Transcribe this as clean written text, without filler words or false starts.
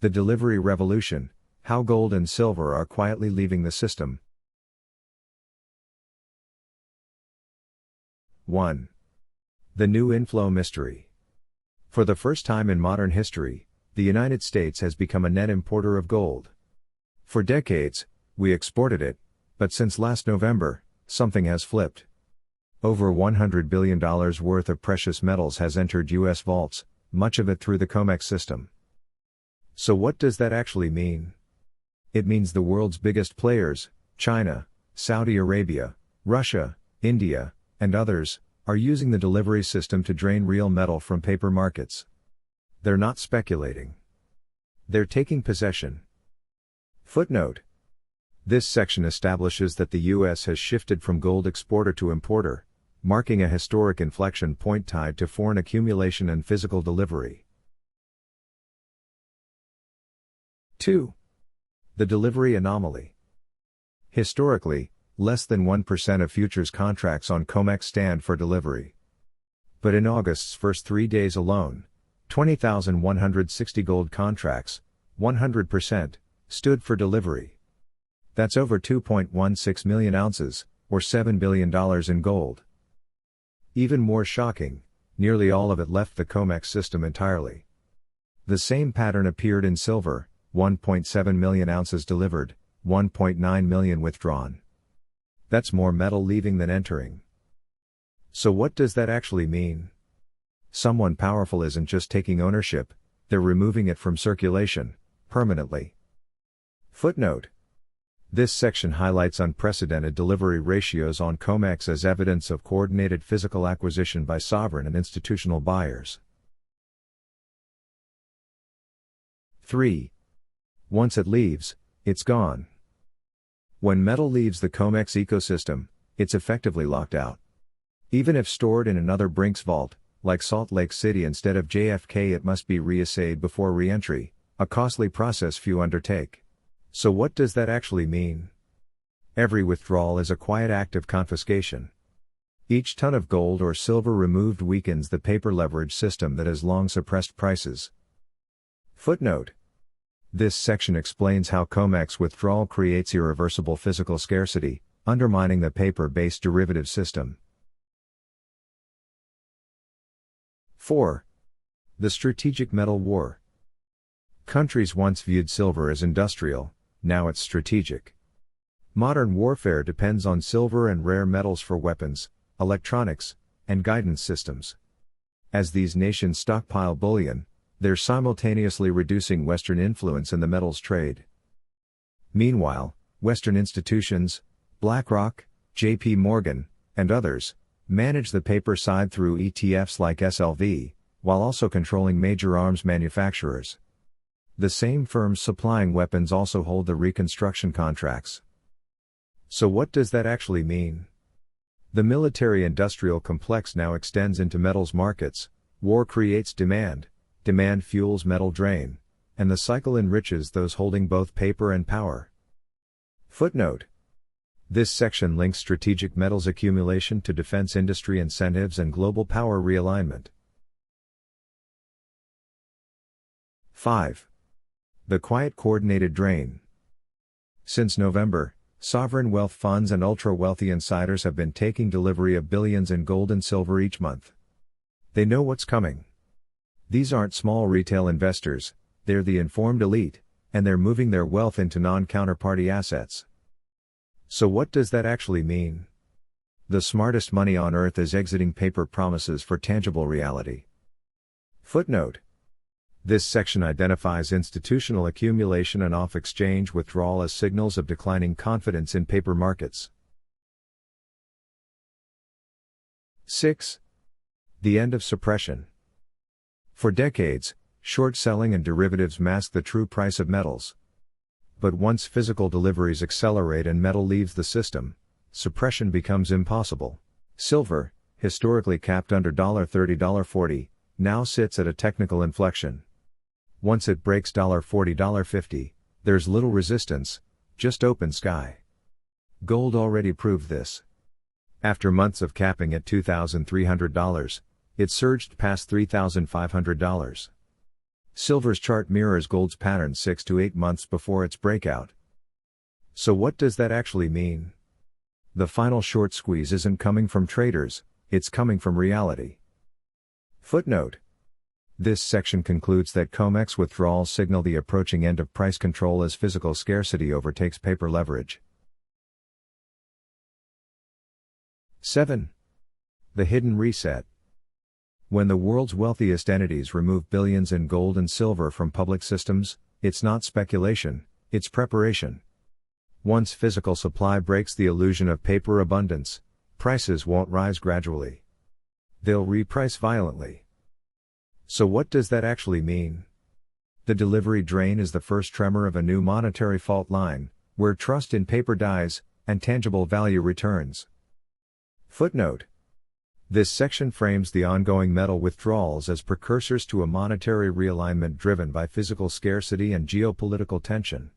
The delivery revolution, how gold and silver are quietly leaving the system. 1. The new inflow mystery. For the first time in modern history, the United States has become a net importer of gold. For decades, we exported it, but since last November, something has flipped. Over $100 billion worth of precious metals has entered U.S. vaults, much of it through the COMEX system. So what does that actually mean? It means the world's biggest players, China, Saudi Arabia, Russia, India, and others, are using the delivery system to drain real metal from paper markets. They're not speculating. They're taking possession. Footnote. This section establishes that the U.S. has shifted from gold exporter to importer, marking a historic inflection point tied to foreign accumulation and physical delivery. 2. The delivery anomaly. Historically, less than 1% of futures contracts on COMEX stand for delivery. But in August's first 3 days alone, 20,160 gold contracts, 100%, stood for delivery. That's over 2.16 million ounces, or $7 billion in gold. Even more shocking, nearly all of it left the COMEX system entirely. The same pattern appeared in silver, 1.7 million ounces delivered, 1.9 million withdrawn. That's more metal leaving than entering. So what does that actually mean? Someone powerful isn't just taking ownership, they're removing it from circulation, permanently. Footnote. This section highlights unprecedented delivery ratios on COMEX as evidence of coordinated physical acquisition by sovereign and institutional buyers. 3. Once it leaves, it's gone. When metal leaves the COMEX ecosystem, it's effectively locked out. Even if stored in another Brinks vault, like Salt Lake City instead of JFK, it must be reassayed before re-entry, a costly process few undertake. So what does that actually mean? Every withdrawal is a quiet act of confiscation. Each ton of gold or silver removed weakens the paper leverage system that has long suppressed prices. Footnote. This section explains how COMEX withdrawal creates irreversible physical scarcity, undermining the paper-based derivative system. 4. The strategic metal war. Countries once viewed silver as industrial, now it's strategic. Modern warfare depends on silver and rare metals for weapons, electronics, and guidance systems. As these nations stockpile bullion, they're simultaneously reducing Western influence in the metals trade. Meanwhile, Western institutions, BlackRock, J.P. Morgan, and others, manage the paper side through ETFs like SLV, while also controlling major arms manufacturers. The same firms supplying weapons also hold the reconstruction contracts. So what does that actually mean? The military-industrial complex now extends into metals markets, war creates demand, demand fuels metal drain, and the cycle enriches those holding both paper and power. Footnote. This section links strategic metals accumulation to defense industry incentives and global power realignment. 5. The quiet coordinated drain. Since November, sovereign wealth funds and ultra-wealthy insiders have been taking delivery of billions in gold and silver each month. They know what's coming. These aren't small retail investors, they're the informed elite, and they're moving their wealth into non-counterparty assets. So what does that actually mean? The smartest money on earth is exiting paper promises for tangible reality. Footnote. This section identifies institutional accumulation and off-exchange withdrawal as signals of declining confidence in paper markets. 6. The end of suppression. For decades, short selling and derivatives mask the true price of metals. But once physical deliveries accelerate and metal leaves the system, suppression becomes impossible. Silver, historically capped under $30, $40, now sits at a technical inflection. Once it breaks $40, $50, there's little resistance, just open sky. Gold already proved this. After months of capping at $2,300, it surged past $3,500. Silver's chart mirrors gold's pattern 6 to 8 months before its breakout. So what does that actually mean? The final short squeeze isn't coming from traders, it's coming from reality. Footnote. This section concludes that COMEX withdrawals signal the approaching end of price control as physical scarcity overtakes paper leverage. 7. The hidden reset. When the world's wealthiest entities remove billions in gold and silver from public systems, it's not speculation, it's preparation. Once physical supply breaks the illusion of paper abundance, prices won't rise gradually. They'll reprice violently. So what does that actually mean? The delivery drain is the first tremor of a new monetary fault line, where trust in paper dies, and tangible value returns. Footnote. This section frames the ongoing metal withdrawals as precursors to a monetary realignment driven by physical scarcity and geopolitical tension.